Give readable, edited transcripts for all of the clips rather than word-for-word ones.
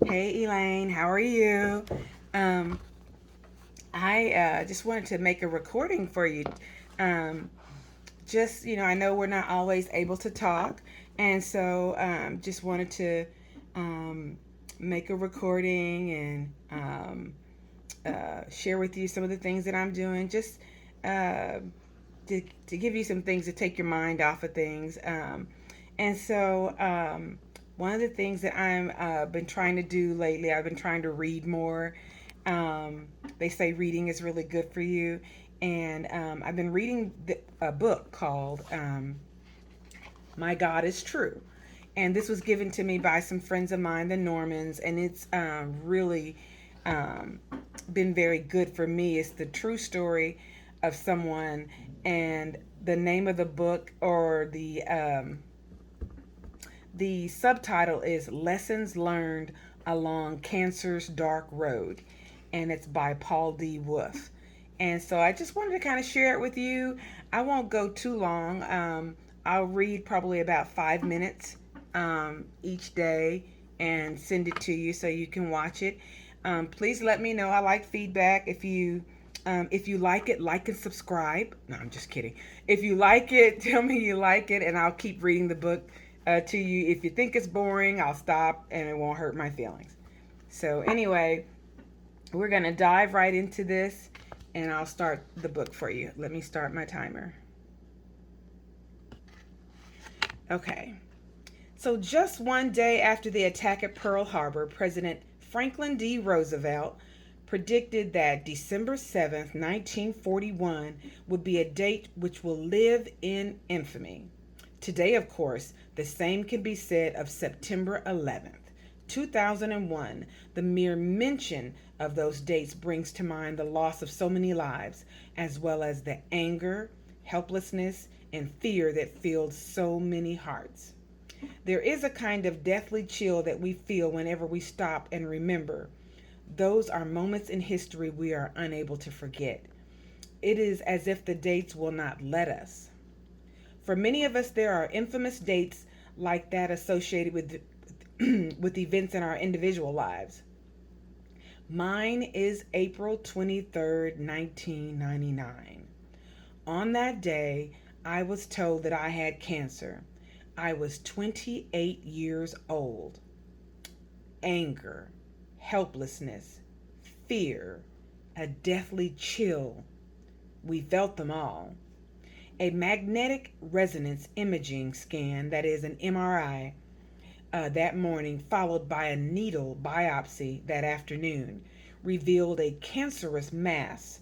Hey Elaine, how are you? Um, I just wanted to make a recording for you. Um, I know we're not always able to talk, and so just wanted to um, make a recording and share with you some of the things that I'm doing. Just uh, to give you some things to take your mind off of things. And so, one of the things that I'm been trying to do lately, I've been trying to read more. They say reading is really good for you, and I've been reading a book called "My God Is True," and this was given to me by some friends of mine, the Normans, and it's really um, been very good for me. It's the true story of someone, and the name of the book or the subtitle is "Lessons Learned Along Cancer's Dark Road," and it's by Paul D. Wolf. And so I just wanted to kind of share it with you. I won't go too long. I'll read probably about 5 minutes each day and send it to you so you can watch it. Please let me know. I like feedback. If you like and subscribe. No, I'm just kidding. If you like it, tell me you like it, and I'll keep reading the book to you. If you think it's boring, I'll stop, and it won't hurt my feelings. So anyway, we're gonna dive right into this, and I'll start the book for you. Let me start my timer. Okay. So, just one day after the attack at Pearl Harbor, President Franklin D. Roosevelt predicted that December 7th, 1941, would be a date which will live in infamy. Today, of course, the same can be said of September 11th, 2001. The mere mention of those dates brings to mind the loss of so many lives, as well as the anger, helplessness, and fear that filled so many hearts. There is a kind of deathly chill that we feel whenever we stop and remember. Those are moments in history we are unable to forget. It is as if the dates will not let us. For many of us, there are infamous dates like that associated with with events in our individual lives. Mine is April 23rd, 1999. On that day, I was told that I had cancer. I was 28 years old. Anger, helplessness, fear, a deathly chill. We felt them all. A magnetic resonance imaging scan, that is, an MRI, that morning, followed by a needle biopsy that afternoon, revealed a cancerous mass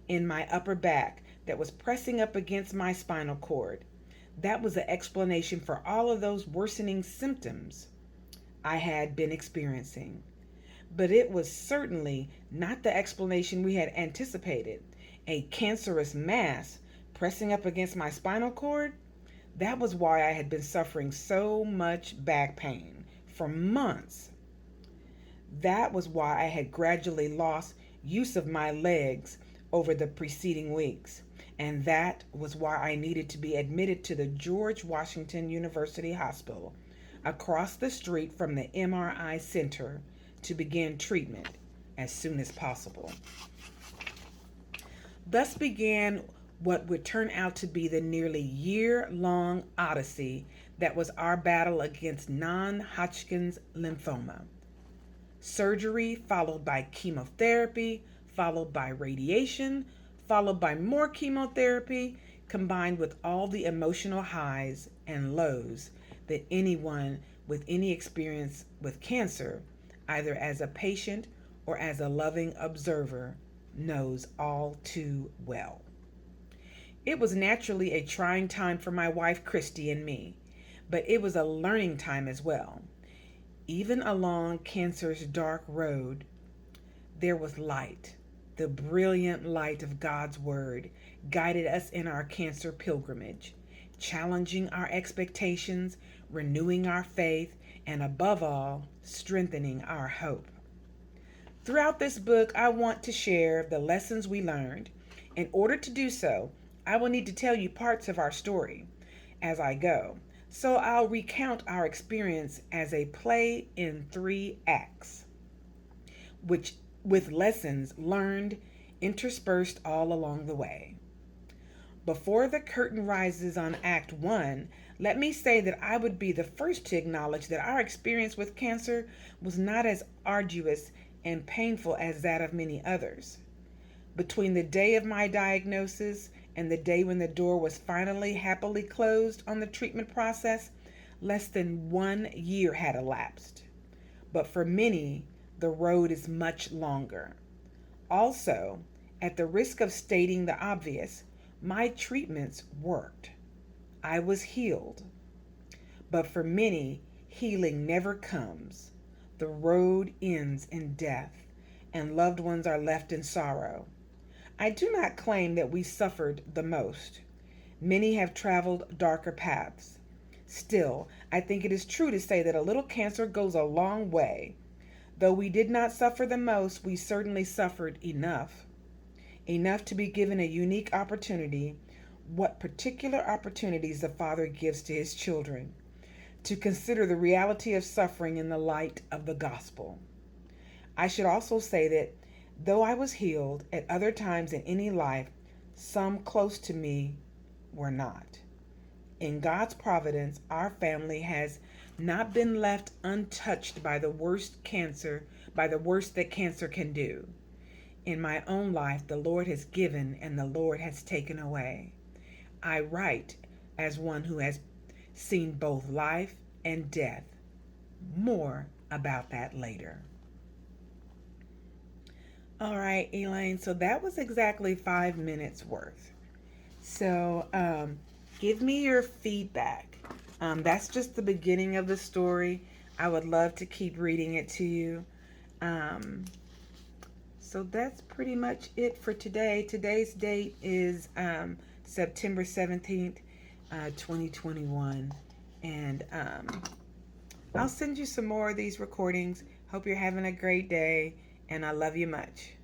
in my upper back that was pressing up against my spinal cord. That was the explanation for all of those worsening symptoms I had been experiencing. But it was certainly not the explanation we had anticipated. A cancerous mass pressing up against my spinal cord? That was why I had been suffering so much back pain for months. That was why I had gradually lost use of my legs over the preceding weeks. And that was why I needed to be admitted to the George Washington University Hospital across the street from the MRI Center to begin treatment as soon as possible. Thus began what would turn out to be the nearly year long odyssey that was our battle against non Hodgkin's lymphoma. Surgery, followed by chemotherapy, followed by radiation, followed by more chemotherapy, combined with all the emotional highs and lows that anyone with any experience with cancer, either as a patient or as a loving observer, knows all too well. It was naturally a trying time for my wife Christy and me, but it was a learning time as well. Even along cancer's dark road, there was light. The brilliant light of God's Word guided us in our cancer pilgrimage, challenging our expectations, renewing our faith, and above all, strengthening our hope. Throughout this book, I want to share the lessons we learned. In order to do so, I will need to tell you parts of our story as I go. So I'll recount our experience as a play in 3 acts, which with lessons learned interspersed all along the way. Before the curtain rises on Act 1, let me say that I would be the first to acknowledge that our experience with cancer was not as arduous and painful as that of many others. Between the day of my diagnosis and the day when the door was finally happily closed on the treatment process, less than 1 year had elapsed. But for many, the road is much longer. Also, at the risk of stating the obvious, my treatments worked. I was healed. But for many, healing never comes. The road ends in death, and loved ones are left in sorrow. I do not claim that we suffered the most. Many have traveled darker paths. Still, I think it is true to say that a little cancer goes a long way. Though we did not suffer the most, we certainly suffered enough. Enough to be given a unique opportunity, what particular opportunities the Father gives to his children, to consider the reality of suffering in the light of the gospel. I should also say that though I was healed at other times in any life, some close to me were not. In God's providence, our family has not been left untouched by the worst that cancer can do. In my own life, the Lord has given and the Lord has taken away. I write as one who has seen both life and death. More about that later. All right, Elaine, so that was exactly 5 minutes worth. So give me your feedback. That's just the beginning of the story. I would love to keep reading it to you. So that's pretty much it for today. Today's date is September 17th, 2021. And I'll send you some more of these recordings. Hope you're having a great day, and I love you much.